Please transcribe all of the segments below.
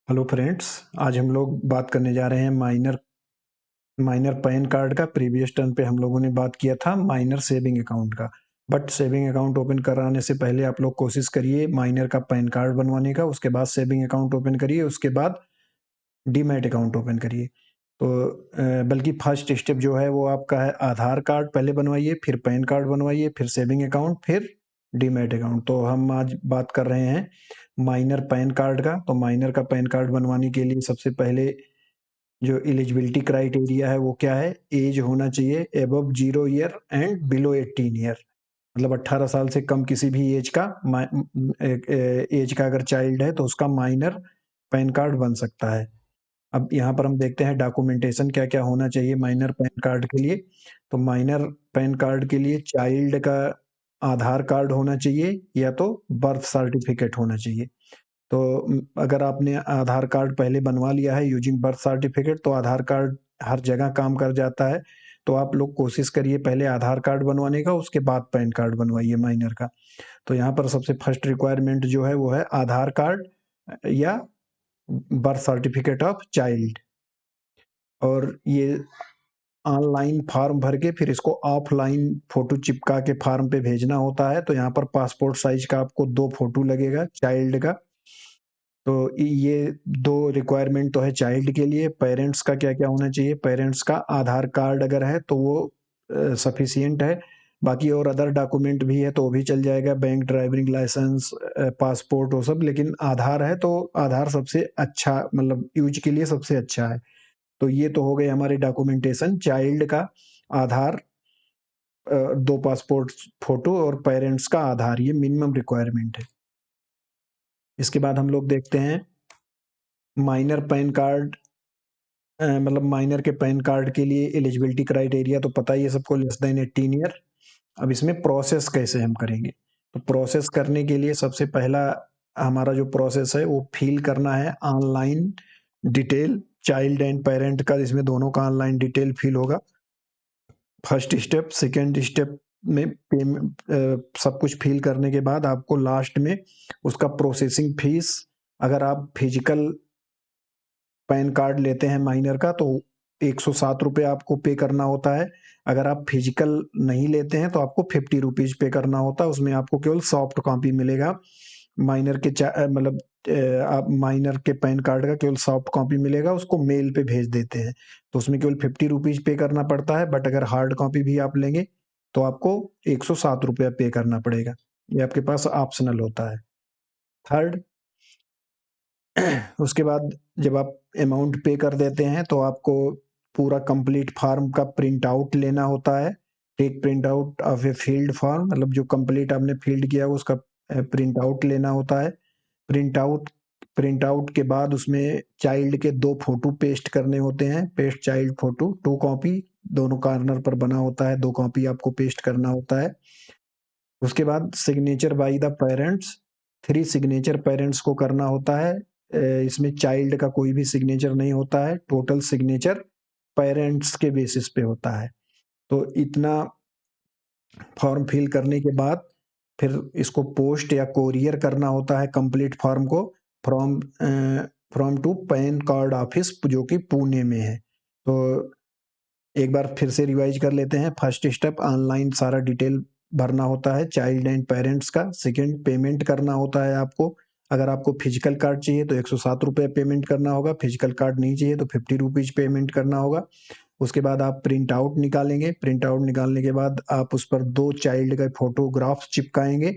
Hello friends, आज हम लोग बात करने जा रहे हैं माइनर पैन कार्ड का। प्रीवियस टर्न पे हम लोगों ने बात किया था माइनर सेविंग अकाउंट का। बट सेविंग अकाउंट ओपन कराने से पहले आप लोग कोशिश करिए माइनर का पैन कार्ड बनवाने का, उसके बाद सेविंग अकाउंट ओपन करिए, उसके बाद डीमैट अकाउंट ओपन करिए। तो बल्कि फर्स्ट स्टेप जो है वो आपका है आधार कार्ड पहले बनवाइए, फिर पैन कार्ड बनवाइए, फिर सेविंग अकाउंट, फिर डीमैट अकाउंट। तो हम आज बात कर रहे हैं माइनर पैन कार्ड का। तो माइनर का पैन कार्ड बनवाने के लिए सबसे पहले जो एलिजिबिलिटी क्राइटेरिया है वो क्या है, एज होना चाहिए above 0 year and below 18 year. मतलब 18 साल से कम किसी भी एज का अगर चाइल्ड है तो उसका माइनर पैन कार्ड बन सकता है। अब यहाँ पर हम देखते हैं डॉक्यूमेंटेशन क्या क्या होना चाहिए माइनर पैन कार्ड के लिए। तो माइनर पैन कार्ड के लिए चाइल्ड का आधार कार्ड होना चाहिए या तो बर्थ सर्टिफिकेट होना चाहिए। तो अगर आपने आधार कार्ड पहले बनवा लिया है यूजिंग बर्थ सर्टिफिकेट तो आधार कार्ड हर जगह काम कर जाता है। तो आप लोग कोशिश करिए पहले आधार कार्ड बनवाने का, उसके बाद पैन कार्ड बनवाइए माइनर का। तो यहाँ पर सबसे फर्स्ट रिक्वायरमेंट जो है वो है आधार कार्ड या बर्थ सर्टिफिकेट ऑफ चाइल्ड। और ये ऑनलाइन फॉर्म भर के फिर इसको ऑफलाइन फोटो चिपका के फॉर्म पे भेजना होता है। तो यहाँ पर पासपोर्ट साइज का आपको 2 फोटो लगेगा चाइल्ड का। तो ये 2 रिक्वायरमेंट तो है चाइल्ड के लिए। पेरेंट्स का क्या क्या होना चाहिए, पेरेंट्स का आधार कार्ड अगर है तो वो सफिशियंट है। बाकी और अदर डॉक्यूमेंट भी है तो वो भी चल जाएगा, बैंक, ड्राइविंग लाइसेंस, पासपोर्ट, वो सब। लेकिन आधार है तो आधार सबसे अच्छा, मतलब यूज के लिए सबसे अच्छा है। तो ये तो हो गए हमारे डॉक्यूमेंटेशन, चाइल्ड का आधार, 2 पासपोर्ट फोटो और पेरेंट्स का आधार, ये मिनिमम रिक्वायरमेंट है। इसके बाद हम लोग देखते हैं माइनर पैन कार्ड, मतलब माइनर के पैन कार्ड के लिए एलिजिबिलिटी क्राइटेरिया तो पता ही है सबको, लेस देन 18 ईयर। अब इसमें प्रोसेस कैसे हम करेंगे, तो प्रोसेस करने के लिए सबसे पहला हमारा जो प्रोसेस है वो फिल करना है online detail child and parent का। इसमें दोनों का ऑनलाइन डिटेल फिल होगा। फर्स्ट स्टेप, सेकेंड स्टेप में पेमेंट, सब कुछ फिल करने के बाद आपको लास्ट में उसका प्रोसेसिंग फीस, अगर आप फिजिकल पैन कार्ड लेते हैं माइनर का तो 107 रुपये आपको पे करना होता है। अगर आप फिजिकल नहीं लेते हैं तो आपको 50 रुपीज पे करना होता है। उसमें आपको केवल सॉफ्ट कॉपी मिलेगा माइनर के मतलब आप माइनर के पैन कार्ड का केवल सॉफ्ट कॉपी मिलेगा, उसको मेल पे भेज देते हैं। तो उसमें केवल 50 रुपीज पे करना पड़ता है। बट अगर हार्ड कॉपी भी आप लेंगे तो आपको 107 रुपया पे करना पड़ेगा। ये आपके पास ऑप्शनल होता है। थर्ड, उसके बाद जब आप अमाउंट पे कर देते हैं तो आपको पूरा कंप्लीट फॉर्म का प्रिंट आउट लेना होता है। Take print out of a filled form, मतलब जो कंप्लीट आपने फील्ड किया उसका प्रिंट आउट लेना होता है। प्रिंट आउट के बाद उसमें चाइल्ड के 2 फोटो पेस्ट करने होते हैं। पेस्ट चाइल्ड फोटो 2 कॉपी, दोनों कॉर्नर पर बना होता है, 2 कॉपी आपको पेस्ट करना होता है। उसके बाद signature by the parents, 3 signature parents को करना होता है। इसमें चाइल्ड का कोई भी सिग्नेचर नहीं होता है, टोटल सिग्नेचर पेरेंट्स के बेसिस पे होता है। तो इतना फॉर्म फिल करने के बाद फिर इसको पोस्ट या कोरियर करना होता है कंप्लीट फॉर्म को, from from to PAN card office जो कि पुणे में है। तो एक बार फिर से रिवाइज कर लेते हैं। फर्स्ट स्टेप, ऑनलाइन सारा डिटेल भरना होता है चाइल्ड एंड पेरेंट्स का। सेकंड, पेमेंट करना होता है आपको। अगर आपको फिजिकल कार्ड चाहिए तो 107 रुपये पेमेंट करना होगा, फिजिकल कार्ड नहीं चाहिए तो 50 रुपीज पेमेंट करना होगा। उसके बाद आप प्रिंट आउट निकालेंगे। प्रिंट आउट निकालने के बाद आप उस पर 2 चाइल्ड का फोटोग्राफ चिपकाएंगे।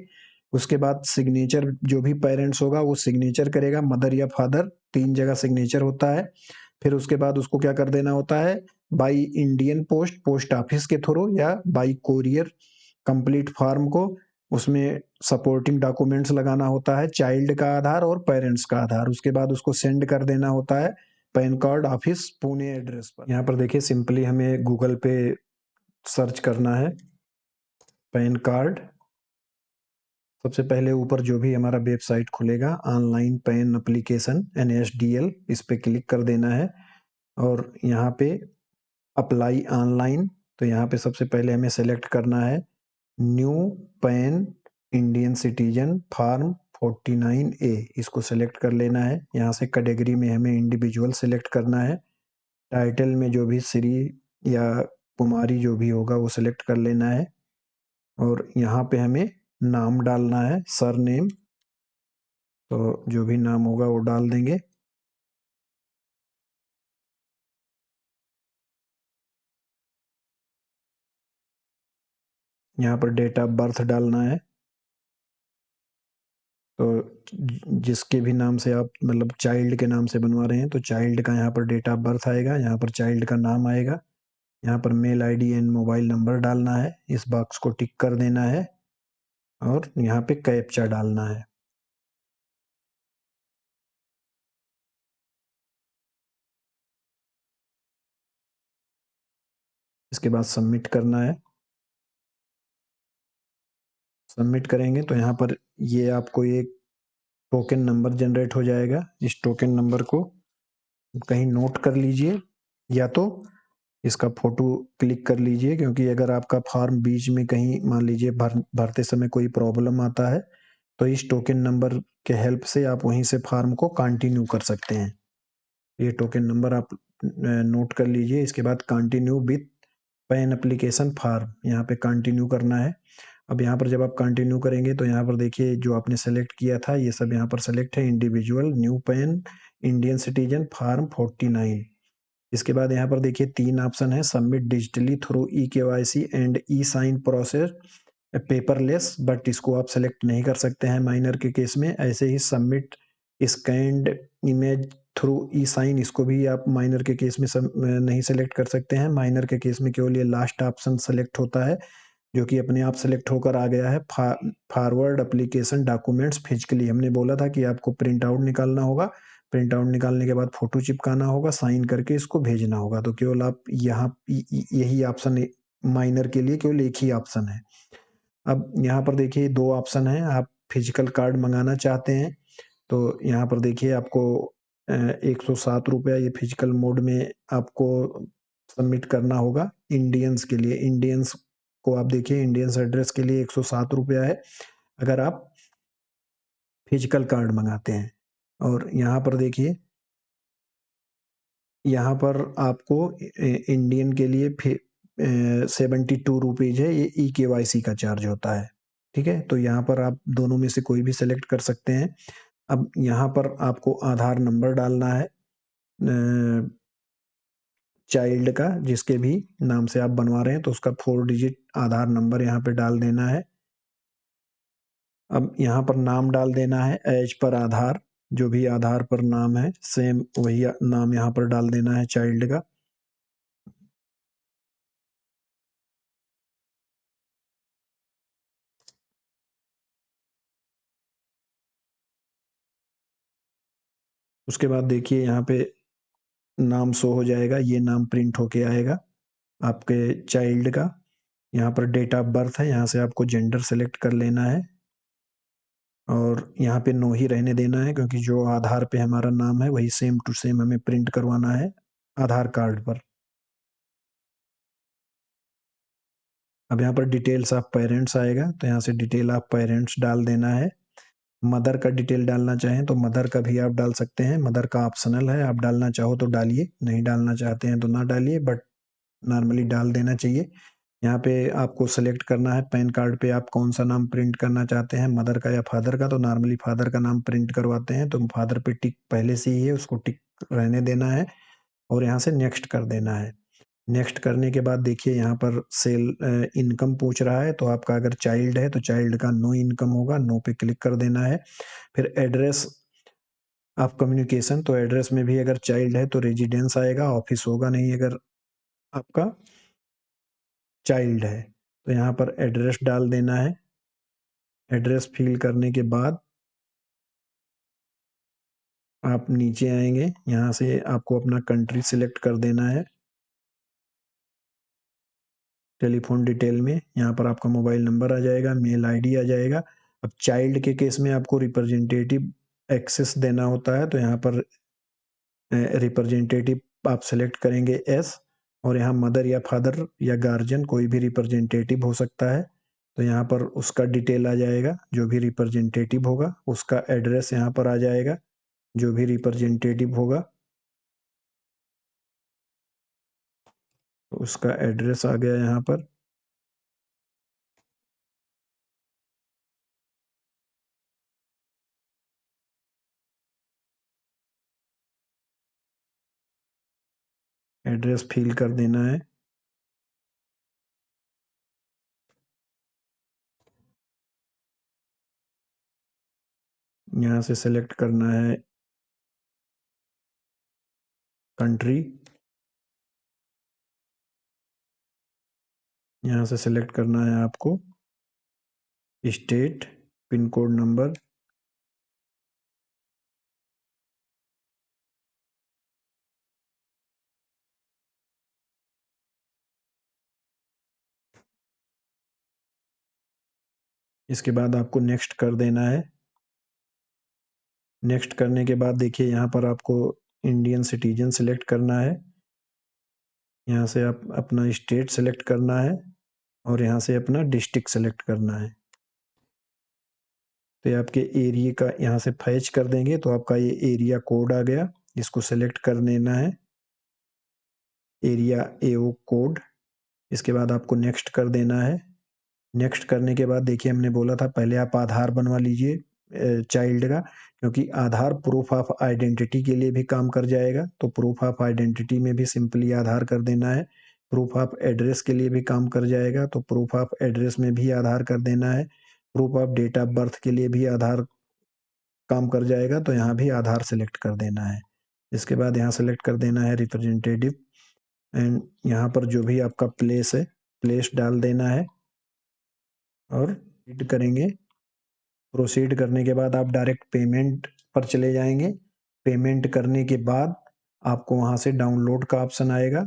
उसके बाद सिग्नेचर जो भी पेरेंट्स होगा वो सिग्नेचर करेगा, मदर या फादर 3 जगह सिग्नेचर होता है। फिर उसके बाद उसको क्या कर देना होता है, by Indian post, post office के थ्रू, या बाई कोरियर कंप्लीट फॉर्म को, उसमें सपोर्टिंग डॉक्यूमेंट्स लगाना होता है, चाइल्ड का आधार और पेरेंट्स का आधार। उसके बाद उसको सेंड कर देना होता है pan card office Pune address पर। यहाँ पर देखिए सिंपली हमें गूगल पे सर्च करना है पैन कार्ड। सबसे पहले ऊपर जो भी हमारा वेबसाइट खुलेगा ऑनलाइन पैन एप्लीकेशन NSDL, इस पे क्लिक कर देना है। और यहाँ पे अप्लाई ऑनलाइन, तो यहाँ पे सबसे पहले हमें सेलेक्ट करना है new PAN Indian citizen form 49A इसको सेलेक्ट कर लेना है। यहाँ से कैटेगरी में हमें इंडिविजुअल सेलेक्ट करना है। टाइटल में जो भी श्री या कुमारी जो भी होगा वो सेलेक्ट कर लेना है और यहाँ पे हमें नाम डालना है, सरनेम, तो जो भी नाम होगा वो डाल देंगे। यहाँ पर डेट ऑफ बर्थ डालना है, तो जिसके भी नाम से आप मतलब चाइल्ड के नाम से बनवा रहे हैं तो चाइल्ड का यहाँ पर डेट ऑफ बर्थ आएगा, यहाँ पर चाइल्ड का नाम आएगा, यहाँ पर mail ID and mobile number डालना है, इस बॉक्स को टिक कर देना है और यहाँ पे कैप्चा डालना है। इसके बाद सबमिट करना है। सबमिट करेंगे तो यहाँ पर ये आपको एक टोकन नंबर जनरेट हो जाएगा। इस टोकन नंबर को कहीं नोट कर लीजिए या तो इसका फोटो क्लिक कर लीजिए, क्योंकि अगर आपका फॉर्म बीच में कहीं मान लीजिए भरते समय कोई प्रॉब्लम आता है तो इस टोकन नंबर के हेल्प से आप वहीं से फॉर्म को कंटिन्यू कर सकते हैं। ये टोकन नंबर आप नोट कर लीजिए। इसके बाद continue with pan application form, यहाँ पे कंटिन्यू करना है। अब यहाँ पर जब आप कंटिन्यू करेंगे तो यहाँ पर देखिए जो आपने सेलेक्ट किया था ये सब यहाँ पर सेलेक्ट है, individual, new PAN, Indian citizen, form 49। इसके बाद यहाँ पर देखिए 3 ऑप्शन है, submit digitally through e KYC and e sign process paperless, but इसको आप सेलेक्ट नहीं कर सकते हैं माइनर के केस में। ऐसे ही सबमिट स्कैन्ड इमेज थ्रू ई साइन, इसको भी आप माइनर के केस में नहीं सेलेक्ट कर सकते हैं। माइनर के केस में केवल ये लास्ट ऑप्शन सेलेक्ट होता है जो कि अपने आप सेलेक्ट होकर आ गया है, फॉरवर्ड एप्लीकेशन डॉक्यूमेंट्स फिजिकली। हमने बोला था कि आपको प्रिंट आउट निकालना होगा, प्रिंट आउट निकालने के बाद फोटो चिपकाना होगा, साइन करके इसको भेजना होगा। तो केवल आप यहाँ यही ऑप्शन माइनर के लिए केवल एक ही ऑप्शन है। अब यहाँ पर देखिए 2 ऑप्शन है, आप फिजिकल कार्ड मंगाना चाहते हैं तो यहाँ पर देखिए आपको 107 रुपया ये फिजिकल मोड में आपको सबमिट करना होगा। इंडियंस के लिए, इंडियंस को आप देखिए इंडियंस एड्रेस के लिए 107 रुपया है अगर आप फिजिकल कार्ड मंगाते हैं। और यहाँ पर देखिए यहाँ पर आपको इंडियन के लिए 72 रुपीज है, ये ई केवाईसी का चार्ज होता है। ठीक है, तो यहाँ पर आप दोनों में से कोई भी सेलेक्ट कर सकते हैं। अब यहाँ पर आपको आधार नंबर डालना है चाइल्ड का, जिसके भी नाम से आप बनवा रहे हैं तो उसका 4 डिजिट आधार नंबर यहाँ पे डाल देना है। अब यहाँ पर नाम डाल देना है एज पर आधार, जो भी आधार पर नाम है सेम वही नाम यहाँ पर डाल देना है चाइल्ड का। उसके बाद देखिए यहाँ पे नाम शो हो जाएगा, ये नाम प्रिंट होके आएगा आपके चाइल्ड का। यहाँ पर डेट ऑफ बर्थ है, यहाँ से आपको जेंडर सेलेक्ट कर लेना है और यहाँ पे नो ही रहने देना है, क्योंकि जो आधार पे हमारा नाम है वही सेम टू सेम हमें प्रिंट करवाना है आधार कार्ड पर। अब यहाँ पर डिटेल्स ऑफ पेरेंट्स आएगा, तो यहाँ से डिटेल ऑफ पेरेंट्स डाल देना है। मदर का डिटेल डालना चाहें तो मदर का भी आप डाल सकते हैं, मदर का ऑप्शनल है, आप डालना चाहो तो डालिए, नहीं डालना चाहते हैं तो ना डालिए, बट नॉर्मली डाल देना चाहिए। यहाँ पे आपको सेलेक्ट करना है पैन कार्ड पे आप कौन सा नाम प्रिंट करना चाहते हैं, मदर का या फादर का। तो नॉर्मली फादर का नाम प्रिंट करवाते हैं तो फादर पे टिक पहले से ही है, उसको टिक रहने देना है और यहाँ से नेक्स्ट कर देना है। नेक्स्ट करने के बाद देखिए यहाँ पर सेल इनकम पूछ रहा है, तो आपका अगर चाइल्ड है तो चाइल्ड का नो इनकम होगा, नो पे क्लिक कर देना है। फिर एड्रेस ऑफ कम्युनिकेशन, तो एड्रेस में भी अगर चाइल्ड है तो रेजिडेंस आएगा, ऑफिस होगा नहीं अगर आपका चाइल्ड है। तो यहाँ पर एड्रेस डाल देना है। एड्रेस फिल करने के बाद आप नीचे आएंगे, यहाँ से आपको अपना कंट्री सिलेक्ट कर देना है। टेलीफोन डिटेल में यहाँ पर आपका मोबाइल नंबर आ जाएगा, मेल आईडी आ जाएगा। अब चाइल्ड के केस में आपको रिप्रेजेंटेटिव एक्सेस देना होता है, तो यहाँ पर रिप्रेजेंटेटिव आप सेलेक्ट करेंगे एस, और यहाँ मदर या फादर या गार्जियन कोई भी रिप्रेजेंटेटिव हो सकता है, तो यहाँ पर उसका डिटेल आ जाएगा, जो भी रिप्रेजेंटेटिव होगा उसका एड्रेस यहाँ पर आ जाएगा, जो भी रिप्रेजेंटेटिव होगा उसका एड्रेस आ गया यहाँ पर। एड्रेस फिल कर देना है। यहाँ से सेलेक्ट करना है कंट्री, यहाँ से सेलेक्ट करना है आपको स्टेट, पिन कोड नंबर, इसके बाद आपको नेक्स्ट कर देना है। नेक्स्ट करने के बाद देखिए यहाँ पर आपको इंडियन सिटीजन सेलेक्ट करना है, यहाँ से आप अपना स्टेट सेलेक्ट करना है और यहाँ से अपना डिस्ट्रिक्ट सेलेक्ट करना है। तो ये आपके एरिया का यहाँ से फैच कर देंगे तो आपका ये एरिया कोड आ गया, इसको सेलेक्ट कर लेना है, एरिया एओ कोड। इसके बाद आपको नेक्स्ट कर देना है। नेक्स्ट करने के बाद देखिए हमने बोला था पहले आप आधार बनवा लीजिए चाइल्ड का, क्योंकि आधार प्रूफ ऑफ आइडेंटिटी के लिए भी काम कर जाएगा। तो प्रूफ ऑफ आइडेंटिटी में भी सिंपली आधार कर देना है। प्रूफ ऑफ एड्रेस के लिए भी काम कर जाएगा, तो प्रूफ ऑफ एड्रेस में भी आधार कर देना है। Proof of date of birth के लिए भी आधार काम कर जाएगा, तो यहाँ भी आधार सेलेक्ट कर देना है। इसके बाद यहाँ सेलेक्ट कर देना है रिप्रेजेंटेटिव, एंड यहाँ पर जो भी आपका प्लेस है प्लेस डाल देना है और हिट करेंगे। प्रोसीड करने के बाद आप डायरेक्ट पेमेंट पर चले जाएंगे। पेमेंट करने के बाद आपको वहाँ से डाउनलोड का ऑप्शन आएगा।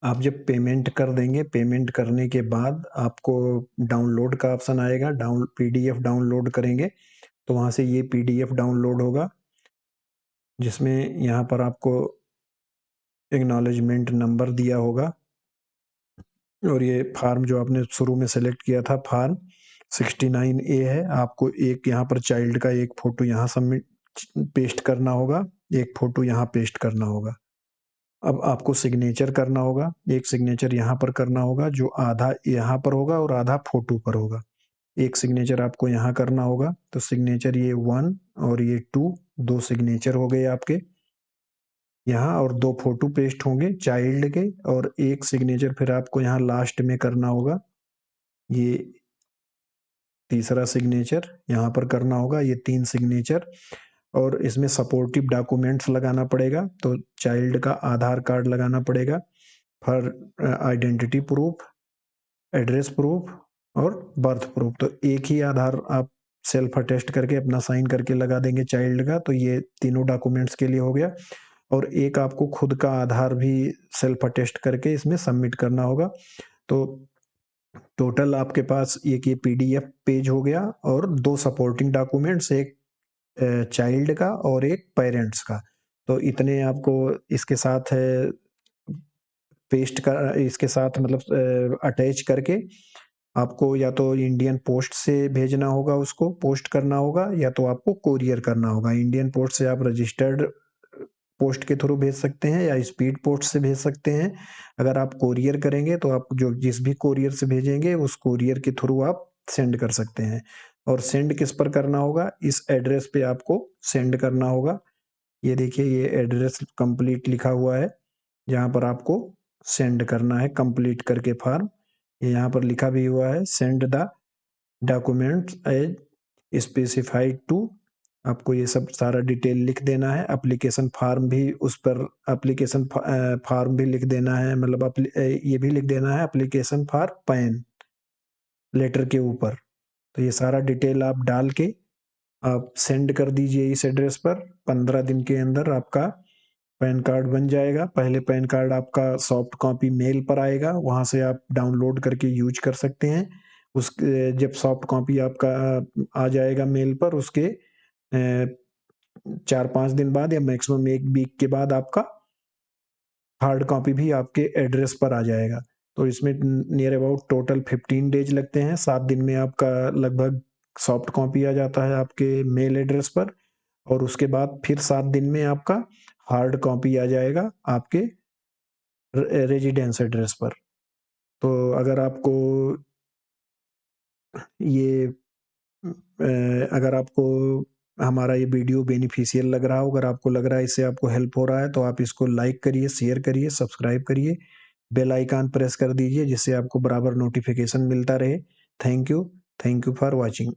आप जब पेमेंट कर देंगे, पेमेंट करने के बाद आपको डाउनलोड का ऑप्शन आएगा। पीडीएफ डाउनलोड करेंगे तो वहाँ से ये पीडीएफ डाउनलोड होगा, जिसमें यहाँ पर आपको एक्नॉलेजमेंट नंबर दिया होगा और ये फार्म जो आपने शुरू में सेलेक्ट किया था फार्म 69A है। आपको एक यहाँ पर चाइल्ड का एक फोटो यहाँ सबमिट पेस्ट करना होगा, एक फोटो यहाँ पेस्ट करना होगा। अब आपको सिग्नेचर करना होगा, एक सिग्नेचर यहाँ पर करना होगा जो आधा यहाँ पर होगा और आधा फोटो पर होगा। एक सिग्नेचर आपको यहाँ करना होगा, तो सिग्नेचर ये 1 और ये 2, दो सिग्नेचर हो गए आपके यहाँ, और दो फोटो पेस्ट होंगे चाइल्ड के, और एक सिग्नेचर फिर आपको यहाँ लास्ट में करना होगा। ये तीसरा सिग्नेचर यहाँ पर करना होगा, ये 3 सिग्नेचर। और इसमें सपोर्टिव डॉक्यूमेंट्स लगाना पड़ेगा, तो चाइल्ड का आधार कार्ड लगाना पड़ेगा for identity proof, address proof और बर्थ प्रूफ। तो एक ही आधार आप सेल्फ अटेस्ट करके अपना साइन करके लगा देंगे चाइल्ड का, तो ये तीनों डॉक्यूमेंट्स के लिए हो गया। और एक आपको खुद का आधार भी सेल्फ अटेस्ट करके इसमें सबमिट करना होगा। तो टोटल आपके पास एक ये पीडीएफ पेज हो गया और 2 सपोर्टिंग डॉक्यूमेंट्स, एक चाइल्ड का और एक पेरेंट्स का। तो इतने आपको इसके साथ पेस्ट कर, इसके साथ मतलब अटैच करके आपको या तो इंडियन पोस्ट से भेजना होगा, उसको पोस्ट करना होगा, या तो आपको कोरियर करना होगा। इंडियन पोस्ट से आप रजिस्टर्ड पोस्ट के थ्रू भेज सकते हैं या स्पीड पोस्ट से भेज सकते हैं। अगर आप कोरियर करेंगे तो आप जो जिस भी कोरियर से भेजेंगे उस कोरियर के थ्रू आप सेंड कर सकते हैं। और सेंड किस पर करना होगा, इस एड्रेस पे आपको सेंड करना होगा। ये देखिए ये एड्रेस कंप्लीट लिखा हुआ है, जहाँ पर आपको सेंड करना है कंप्लीट करके फॉर्म। ये यहाँ पर लिखा भी हुआ है send the documents as specified to. आपको ये सब सारा डिटेल लिख देना है। एप्लीकेशन फॉर्म भी उस पर एप्लीकेशन फॉर्म भी लिख देना है, मतलब ये भी लिख देना है एप्लीकेशन फॉर पैन लेटर के ऊपर। तो ये सारा डिटेल आप डाल के आप सेंड कर दीजिए इस एड्रेस पर। 15 दिन के अंदर आपका पैन कार्ड बन जाएगा। पहले पैन कार्ड आपका सॉफ्ट कॉपी मेल पर आएगा, वहां से आप डाउनलोड करके यूज कर सकते हैं। उस जब सॉफ्ट कॉपी आपका आ जाएगा मेल पर, उसके 4-5 दिन बाद या मैक्सिमम 1 वीक के बाद आपका हार्ड कॉपी भी आपके एड्रेस पर आ जाएगा। तो इसमें नियर अबाउट टोटल 15 डेज लगते हैं। 7 दिन में आपका लगभग सॉफ्ट कॉपी आ जाता है आपके मेल एड्रेस पर, और उसके बाद फिर 7 दिन में आपका हार्ड कॉपी आ जाएगा आपके रेजिडेंस एड्रेस पर। तो अगर आपको ये अगर आपको हमारा ये वीडियो बेनिफिशियल लग रहा हो, अगर आपको लग रहा है इससे आपको हेल्प हो रहा है, तो आप इसको लाइक करिए, शेयर करिए, सब्सक्राइब करिए, बेल आइकन प्रेस कर दीजिए, जिससे आपको बराबर नोटिफिकेशन मिलता रहे। Thank you for watching.